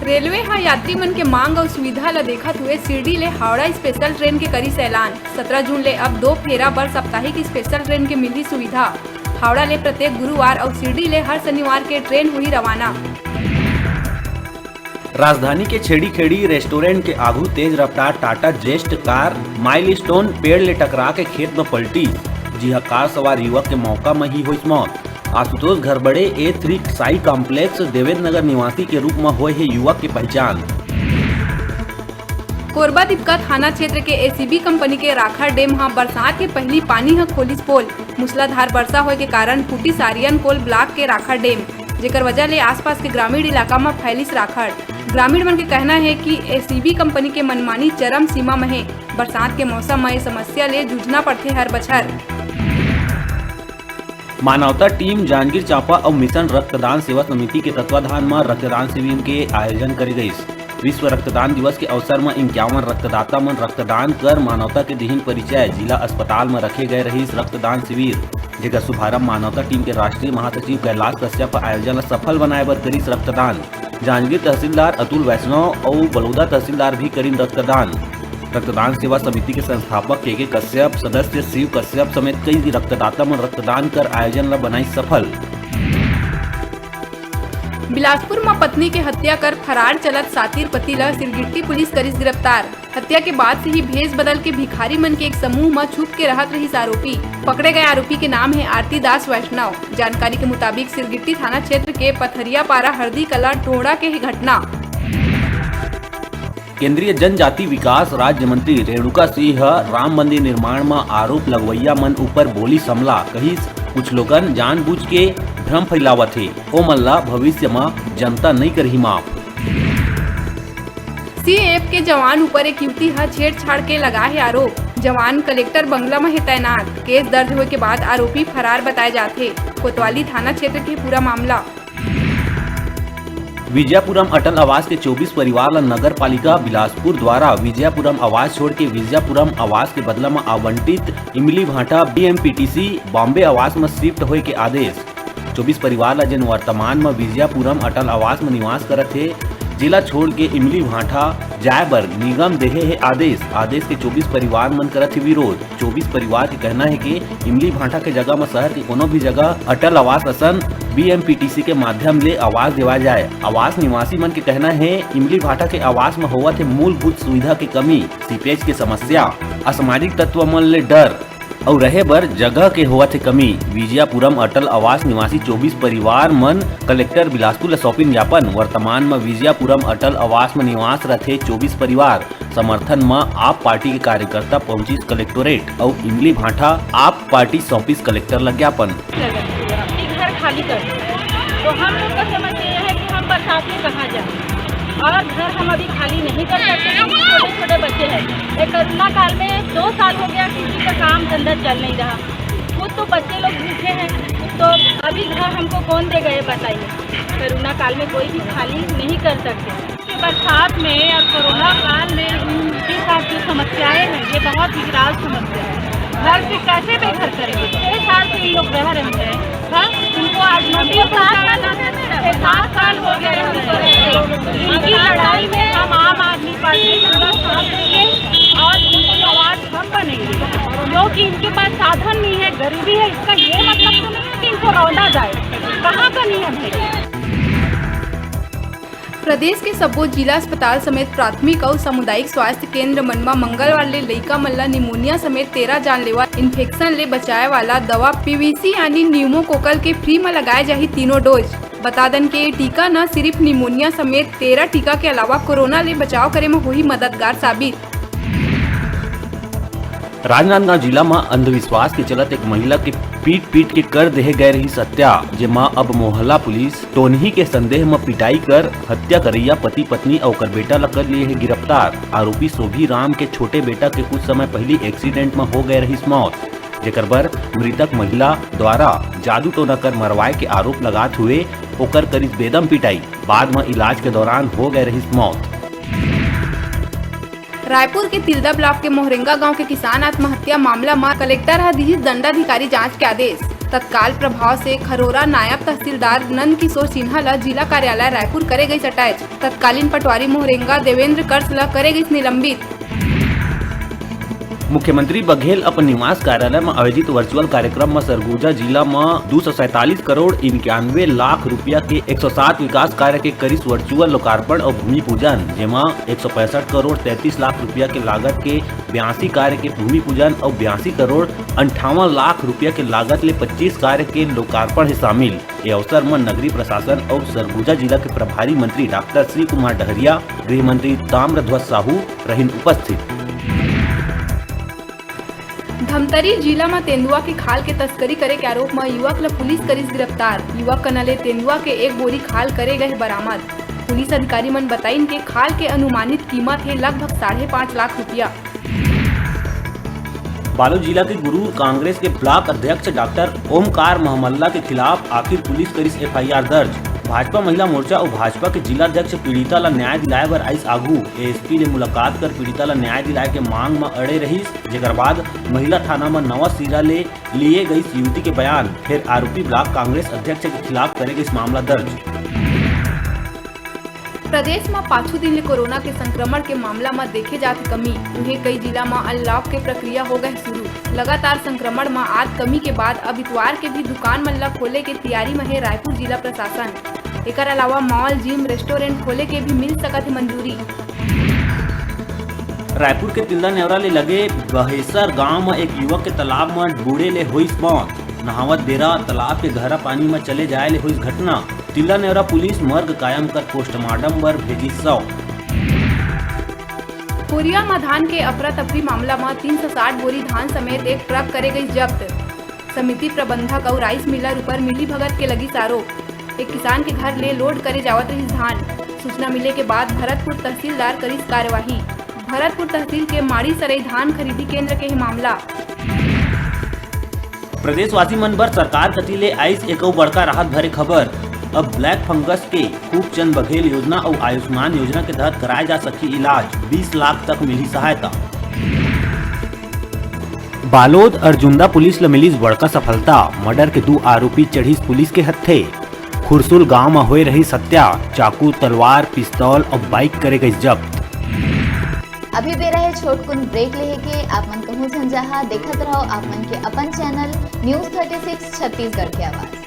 Railway हा यात्री मन के मांग और सुविधा ला देखत हुए शिरडी ले हावड़ा स्पेशल ट्रेन के करिस ऐलान। 17 जून ले अब 2 फेरा बर साप्ताहिक स्पेशल ट्रेन के मिली सुविधा। हावड़ा ले प्रत्येक गुरुवार और शिरडी ले हर शनिवार के ट्रेन हुई रवाना। राजधानी के छेड़ी खेड़ी रेस्टोरेंट के आगू तेज रफ्तार टाटा जेस्ट कार माइलस्टोन पेड़ ले टकरा के खेत में पलटी। जी हाँ, कार सवार युवक के मौका में ही हुई मौत। आशुतोष घरबड़े A3 साई कॉम्प्लेक्स देवेंद्र नगर निवासी के रूप में हुए है युवक की पहचान। कोरबा दिपका थाना क्षेत्र के ACB कंपनी के राखा डैम हाँ बरसात के पहली पानी हाँ खोलिस पोल। मूसलाधार वर्षा होए के कारण फूटी सारियन कोल ब्लॉक के राखा डैम, जेकर वजह ले आसपास के ग्रामीण इलाका में फैलिस राखड़। ग्रामीण मन के कहना है कि ACB कंपनी के मनमानी चरम सीमा में है। बरसात के मौसम में समस्या ले जूझना पड़ते हर बछर। मानवता टीम जांजगीर चांपा और मिशन रक्तदान सेवा समिति के तत्वाधान में रक्तदान शिविर के आयोजन करी गई। विश्व रक्तदान दिवस के अवसर में 51 रक्तदाता मन रक्तदान कर मानवता के दिहीन परिचय जिला अस्पताल में रखे गए रही रक्तदान शिविर, जेकर शुभारंभ मानवता टीम के राष्ट्रीय महासचिव कैलाश कश्यप आयोजन सफल बनाए बर करीस रक्तदान। जांजगीर तहसीलदार अतुल वैष्णव और बलौदा तहसीलदार भी करीन रक्तदान। रक्तदान सेवा समिति के संस्थापक के कश्यप, सदस्य शिव कश्यप समेत कई रक्तदाता में रक्तदान कर आयोजन ला बनाई सफल। बिलासपुर में पत्नी के हत्या कर फरार चलत सातिर पति ला सिरगिट्टी पुलिस करिस गिरफ्तार। हत्या के बाद से ही भेष बदल के भिखारी मन के एक समूह में छुप के रहत रही आरोपी। पकड़े गए आरोपी के नाम है आरती दास वैष्णव। जानकारी के मुताबिक सिरगिट्टी थाना क्षेत्र के पथरिया पारा हरदी कला टोड़ा के घटना। केंद्रीय जनजाति विकास राज्य मंत्री रेणुका सिंह राम मंदिर निर्माण में आरोप लगवैया मन ऊपर बोली समला। कही कुछ लोगन जानबूझ के भ्रम फैलावत है, ओ मल्ला भविष्य में जनता नहीं करही माफ। CAF के जवान ऊपर एक युवती है छेड़छाड़ के लगा है आरोप। जवान कलेक्टर बंगला में है तैनात। केस दर्ज होने के बाद आरोपी फरार बताए जाते। कोतवाली थाना क्षेत्र के पूरा मामला। विजयपुरम अटल आवास के 24 परिवार ला नगर पालिका बिलासपुर द्वारा विजयपुरम आवास छोड़ के विजयपुरम आवास के बदला में आवंटित इमली भाटा BMPTC बॉम्बे आवास में शिफ्ट होए के आदेश। 24 परिवार ला जिन वर्तमान में विजयपुरम अटल आवास में निवास करत है, जिला छोड़ के इमली भाटा जाए बर निगम देहे है आदेश के 24 परिवार मन करत है विरोध। 24 परिवार के कहना है कि इमली भाटा के जगह में शहर के कोनो भी जगह अटल आवास असन BMPTC के माध्यम ले आवास देवा जाए। आवास निवासी मन के कहना है इमली भाटा के आवास में होवत है मूलभूत सुविधा की कमी, सीपेज की समस्या, असामाजिक तत्व मन ले डर और रहे बर जगह के होवत है कमी। विजयपुरम अटल आवास निवासी 24 परिवार मन कलेक्टर बिलासपुर ला सौंपिन ज्ञापन। वर्तमान में विजयपुरम अटल आवास में निवास रथे 24 परिवार। समर्थन में आप पार्टी के कार्यकर्ता पहुंचिस कलेक्टोरेट और इमली भाटा आप पार्टी सौंपिस कलेक्टर ला ज्ञापन। घर खाली कर तो हम लोग का समझ ये है कि हम बरसात में कहाँ जाएं और घर हम अभी खाली नहीं कर सकते क्योंकि छोटे छोटे बच्चे हैं। कोरोना काल में 2 साल हो गया किसी का काम धंधा चल नहीं रहा। खुद तो बच्चे लोग भूखे हैं, तो अभी घर हमको कौन दे गए बताइए। कोरोना काल में कोई भी खाली नहीं कर सकते। बरसात में और कोरोना काल में इनके साथ जो समस्याएँ हैं ये बहुत विकराल समस्या है। घर से कैसे बेघर करेंगे? 6 साल से ये लोग रह रहे हैं। हाँ, उनको आज 7 साल हो गए इनकी लड़ाई में हम आम आदमी पार्टी पूरा साथ देंगे और इनकी आवाज़ हम बनेंगे, क्योंकि इनके पास साधन नहीं है, गरीबी है। इसका ये मतलब तो नहीं है कि इनको रौंदा जाए। कहाँ का नियम है? प्रदेश के सब्बो जिला अस्पताल समेत प्राथमिक और सामुदायिक स्वास्थ्य केंद्र मन में मंगलवार ले लइका मन ला निमोनिया समेत 13 जानलेवा इन्फेक्शन ले बचाए वाला दवा PVC यानी न्यूमोकोकल के फ्री में लगाए जाही तीनों डोज। बता दन के टीका न सिर्फ निमोनिया समेत 13 टीका के अलावा कोरोना ले बचाव करे में होही मददगार साबित। राजनांदगांव जिला में अंधविश्वास के चलत एक महिला के पीट के कर देहे गए रही हत्या, जेमा अब मोहल्ला पुलिस टोनही के संदेह में पिटाई कर हत्या करैया पति पत्नी और कर बेटा ला कर लिए है गिरफ्तार। आरोपी शोभी राम के छोटे बेटा के कुछ समय पहले एक्सीडेंट में हो गए रही मौत, जेकर बर मृतक महिला द्वारा जादू टोना कर मरवाए के आरोप लगात हुए ओकर करीब बेदम पिटाई, बाद में इलाज के दौरान हो गए रही मौत। रायपुर के तिलदा ब्लॉक के मोहरेंगा गांव के किसान आत्महत्या मामला में कलेक्टर हा दिही दंडाधिकारी जांच के आदेश। तत्काल प्रभाव से खरोरा नायब तहसीलदार नंद किशोर सिन्हा ला जिला कार्यालय रायपुर करे गई अटैच। तत्कालीन पटवारी मोहरेंगा देवेंद्र कर्स ला करे गई निलंबित। मुख्यमंत्री बघेल अपन निवास कार्यालय में आयोजित वर्चुअल कार्यक्रम में सरगुजा जिला में 247 करोड़ 91 लाख रुपया के 107 विकास कार्य के करीस वर्चुअल लोकार्पण और भूमि पूजन, जेमा 165 करोड़ 33 लाख रुपया के लागत के 82 कार्य के भूमि पूजन और 82 करोड़ 58 लाख रुपया के लागत ले 25 कार्य के लोकार्पण है शामिल। ये अवसर में नगरीय प्रशासन और सरगुजा जिला के प्रभारी मंत्री डॉक्टर श्री कुमार डहरिया, गृह मंत्री ताम्रध्वज साहू रहिन उपस्थित। धमतरी जिला में तेंदुआ की खाल के तस्करी करे के आरोप में युवक ला पुलिस करीस गिरफ्तार। युवक कनले तेंदुआ के एक बोरी खाल करे गए बरामद। पुलिस अधिकारी मन बताइन के खाल के अनुमानित कीमत है लगभग 5.5 लाख रुपया। बालोद जिला के गुरूर कांग्रेस के ब्लॉक अध्यक्ष डॉक्टर ओमकार महमल्ला के खिलाफ आखिर पुलिस करीस FIR दर्ज। भाजपा महिला मोर्चा और भाजपा के जिला अध्यक्ष पीड़िता ला न्याय दिलाए बर आइस आगू। ASP ले मुलाकात कर पीड़िता ला न्याय दिलाए के मांग में अड़े रहीस, जेकर बाद महिला थाना में नवा सिरा ले लिए गई युवती के बयान, फिर आरोपी ब्लॉक कांग्रेस अध्यक्ष के खिलाफ करे गई मामला दर्ज। प्रदेश में 5 दिन ले कोरोना के संक्रमण के मामला में देखे जाती कमी। उन्हें कई जिला में अनलॉक के प्रक्रिया हो गए शुरू। लगातार संक्रमण में आज कमी के बाद अब इतवार के भी दुकान मल्ला खोले के तैयारी में है रायपुर जिला प्रशासन। एकर अलावा मॉल, जिम, रेस्टोरेंट खोले के भी मिल सकत है मंजूरी। रायपुर के तिल्दा नेवरा ले लगे बहेसर गांव में एक युवक के तालाब में बूढ़े ले हुई मौत। नहावत बेरा तालाब के गहरा पानी में चले जाए ले हुई घटना। तिल्दा नेवरा पुलिस मर्ग कायम कर पोस्टमार्टम पर भेजी 100। कोरिया में धान के अफरा तफरी मामला में 360 बोरी धान समेत एक ट्रक करे गई जब्त। समिति प्रबंधक और राइस मिलर ऊपर मिली भगत के लगी आरोप। एक किसान के घर ले लोड करे जावत रही धान। सूचना मिले के बाद भरतपुर तहसीलदार करीस कार्यवाही। भरतपुर तहसील के माड़ी सरई धान खरीदी केंद्र के मामला। प्रदेशवासी मन बर सरकार कति ले आइस एक बड़का राहत भरे खबर। अब ब्लैक फंगस के खूबचंद बघेल योजना और आयुष्मान योजना के तहत कराए जा सकी इलाज। 20 लाख तक मिली सहायता। बालोद अर्जुंदा पुलिस ल मिली बड़का सफलता। मर्डर के 2 आरोपी चढ़ीस पुलिस के हत्थे। खुरसुल गांव में हुए रही हत्या। चाकू, तलवार, पिस्तौल और बाइक करे गई जब्त। अभी बेरा है छोटकुन ब्रेक लेहे के। आप मन कहूँ झंझाहा देखत रहो आप मन के अपन चैनल न्यूज़ 36 छत्तीसगढ़ के आवाज।